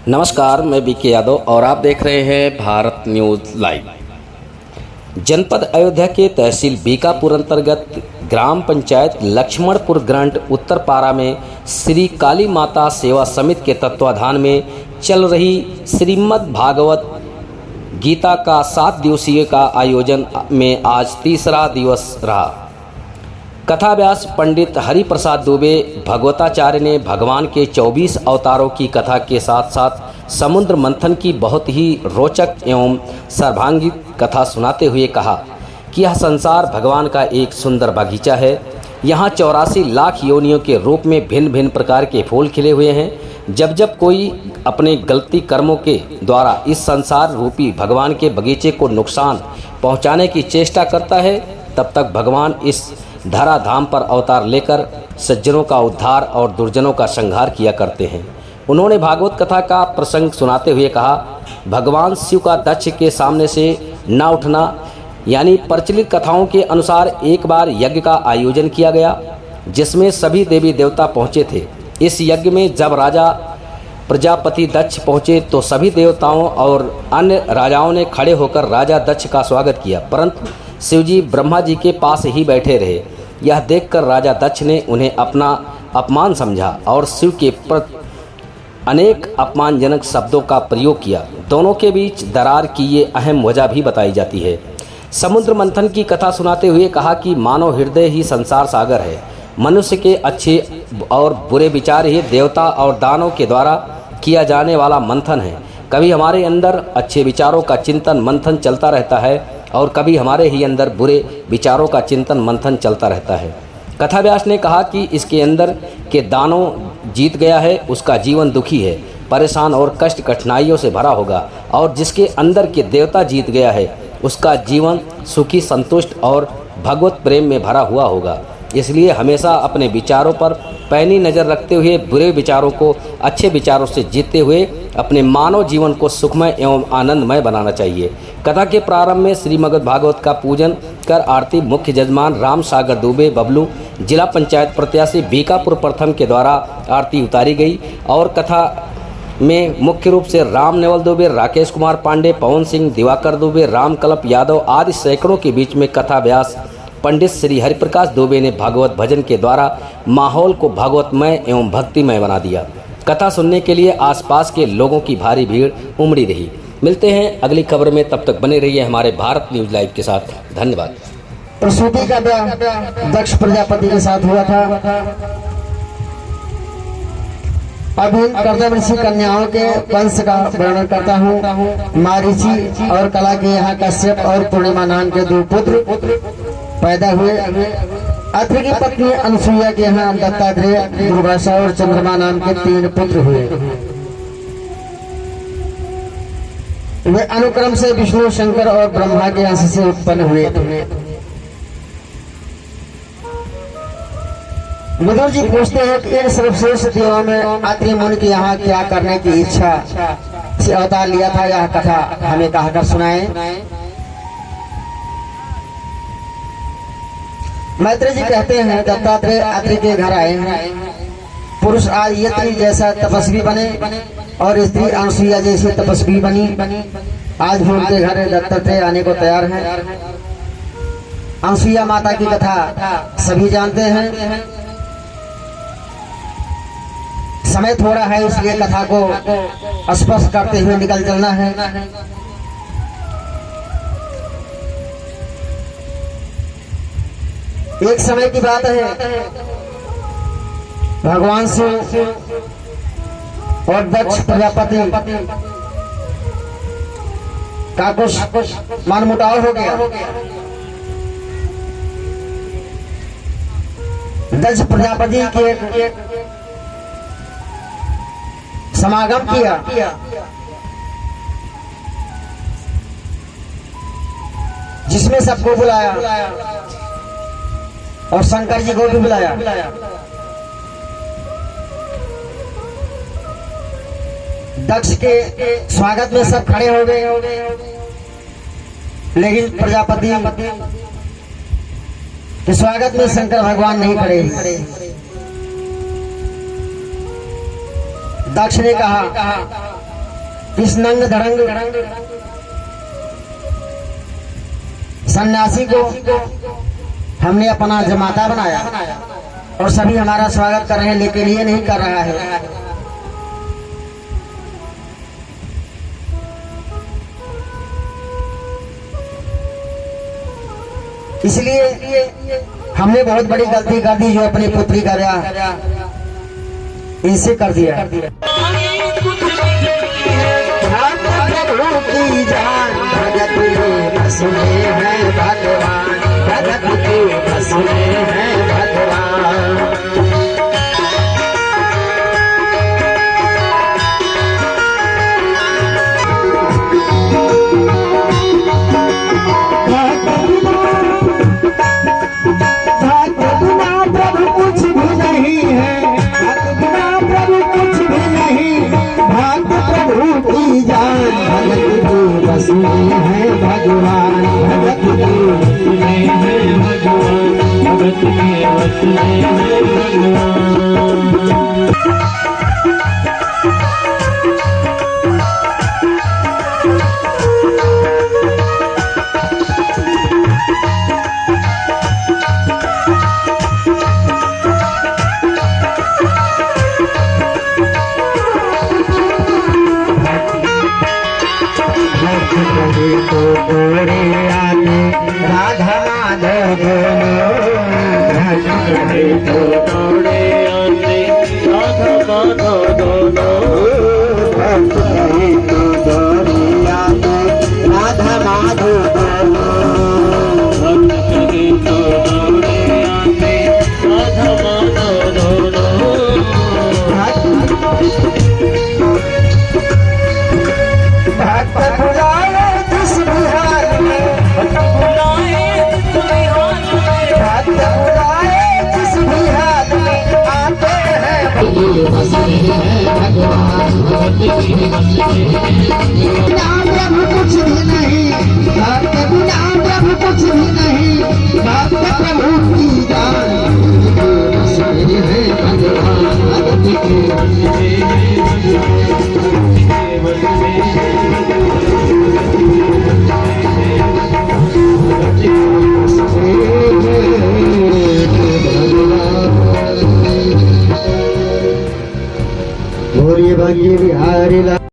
नमस्कार, मैं बीके यादव और आप देख रहे हैं भारत न्यूज़ लाइव। जनपद अयोध्या के तहसील बीकापुर अंतर्गत ग्राम पंचायत लक्ष्मणपुर ग्रांट उत्तरपारा में श्री काली माता सेवा समिति के तत्वाधान में चल रही श्रीमद् भागवत गीता का 7 दिवसीय का आयोजन में आज तीसरा दिवस रहा। कथा व्यास पंडित हरिप्रसाद दुबे भगवताचार्य ने भगवान के 24 अवतारों की कथा के साथ साथ समुद्र मंथन की बहुत ही रोचक एवं सर्वांगीण कथा सुनाते हुए कहा कि यह संसार भगवान का एक सुंदर बगीचा है। यहाँ 84 लाख योनियों के रूप में भिन्न भिन्न प्रकार के फूल खिले हुए हैं। जब जब कोई अपने गलती कर्मों के द्वारा इस संसार रूपी भगवान के बगीचे को नुकसान पहुँचाने की चेष्टा करता है, तब तक भगवान इस धरा धाम पर अवतार लेकर सज्जनों का उद्धार और दुर्जनों का संहार किया करते हैं। उन्होंने भागवत कथा का प्रसंग सुनाते हुए कहा, भगवान शिव का दक्ष के सामने से न उठना, यानी प्रचलित कथाओं के अनुसार एक बार यज्ञ का आयोजन किया गया जिसमें सभी देवी देवता पहुँचे थे। इस यज्ञ में जब राजा प्रजापति दक्ष पहुँचे तो सभी देवताओं और अन्य राजाओं ने खड़े होकर राजा दक्ष का स्वागत किया, परंतु शिवजी ब्रह्मा जी के पास ही बैठे रहे। यह देखकर राजा दक्ष ने उन्हें अपना अपमान समझा और शिव के प्रति अनेक अपमानजनक शब्दों का प्रयोग किया। दोनों के बीच दरार की ये अहम वजह भी बताई जाती है। समुद्र मंथन की कथा सुनाते हुए कहा कि मानव हृदय ही संसार सागर है। मनुष्य के अच्छे और बुरे विचार ही देवता और दानों के द्वारा किया जाने वाला मंथन है। कभी हमारे अंदर अच्छे विचारों का चिंतन मंथन चलता रहता है और कभी हमारे ही अंदर बुरे विचारों का चिंतन मंथन चलता रहता है। कथा व्यास ने कहा कि इसके अंदर के दानों जीत गया है, उसका जीवन दुखी है, परेशान और कष्ट कठिनाइयों से भरा होगा, और जिसके अंदर के देवता जीत गया है उसका जीवन सुखी, संतुष्ट और भगवत प्रेम में भरा हुआ होगा। इसलिए हमेशा अपने विचारों पर पैनी नज़र रखते हुए बुरे विचारों को अच्छे विचारों से जीतते हुए अपने मानव जीवन को सुखमय एवं आनंदमय बनाना चाहिए। कथा के प्रारंभ में श्रीमद् भागवत का पूजन कर आरती मुख्य जजमान राम सागर दुबे बबलू जिला पंचायत प्रत्याशी बीकापुर प्रथम के द्वारा आरती उतारी गई और कथा में मुख्य रूप से राम नेवल दुबे, राकेश कुमार पांडे, पवन सिंह, दिवाकर दुबे, राम कल्प यादव आदि सैकड़ों के बीच में कथा व्यास पंडित श्री हरिप्रकाश दुबे ने भागवत भजन के द्वारा माहौल को भागवतमय एवं भक्तिमय बना दिया। कथा सुनने के लिए आसपास के लोगों की भारी भीड़ उमड़ी रही। मिलते हैं अगली खबर में, तब तक बने रहिए हमारे भारत न्यूज़ लाइव के साथ। धन्यवाद। प्रसूति का ब्याह दक्ष प्रजापति के साथ हुआ था। अभी कर्दम ऋषि कन्याओं के वंश का वर्णन करता हूँ। मारीची और कला के यहाँ कश्यप और पूर्णिमा नाम के 2 पुत्र पैदा हुए। अत्रि की पत्नी अनुसुईया के यहाँ दत्तात्रेय, दुर्वासा और चंद्रमा नाम के 3 पुत्र हुए। वे अनुक्रम से विष्णु, शंकर और ब्रह्मा के अंश से उत्पन्न हुए। विदुर जी पूछते हैं कि इन सर्वश्रेष्ठ देवों में अत्रि मुनि के यहाँ क्या करने की इच्छा से अवतार लिया था, यह कथा हमें कहकर सुनाएं। मैत्री जी कहते हैं, दत्तात्रेय अत्रि के घर आए हैं। पुरुष आज यत्री जैसा तपस्वी बने और स्त्री अनुसुईया जैसी तपस्वी बनी। आज भी उनके घर दत्तात्रेय आने को तैयार हैं। अनुसुईया माता की कथा सभी जानते हैं। समय थोड़ा है इसलिए कथा को स्पष्ट करते हुए निकल चलना है। एक समय की बात है, भगवान शिव और दक्ष प्रजापति का कुछ मनमुटाव हो गया। दक्ष प्रजापति के समागम किया, जिसमें सबको बुलाया और शंकर जी को भी बुलाया। दक्ष के स्वागत में सब खड़े हो गए, लेकिन प्रजापति के स्वागत में शंकर भगवान नहीं खड़े। दक्ष ने कहा इस नंग धड़ंग सन्यासी को हमने अपना जमाता बनाया और सभी हमारा स्वागत कर रहे हैं, लेकिन ये नहीं कर रहा है। इसलिए हमने बहुत बड़ी गलती कर दी, जो अपनी पुत्री का ब्याह इनसे कर दिया। प्रभु की जान भगत के बसुने हैं भगवान, भगत के बसुने हैं भगवान। बसुने हैं भगवान, भगत के बसुने हैं भगवान, भगत के बसुने हैं भगवान। तो गोरे आने राधा माधव दोनों, तो गोरे आने राधा माधव दोनों, तो गोरे आने राधा माधव दोनों, तो गोरे आने राधा माधव दोनों। भक्त बुलाए जिस बिहार में, भक्त बुलाए जिस बिहार में आते हैं। प्रभु कुछ भी नहीं, भक्त गुलाम प्रभु कुछ भी नहीं, भक्त प्रभु की जान है भगवान, भक्त के बिहारी।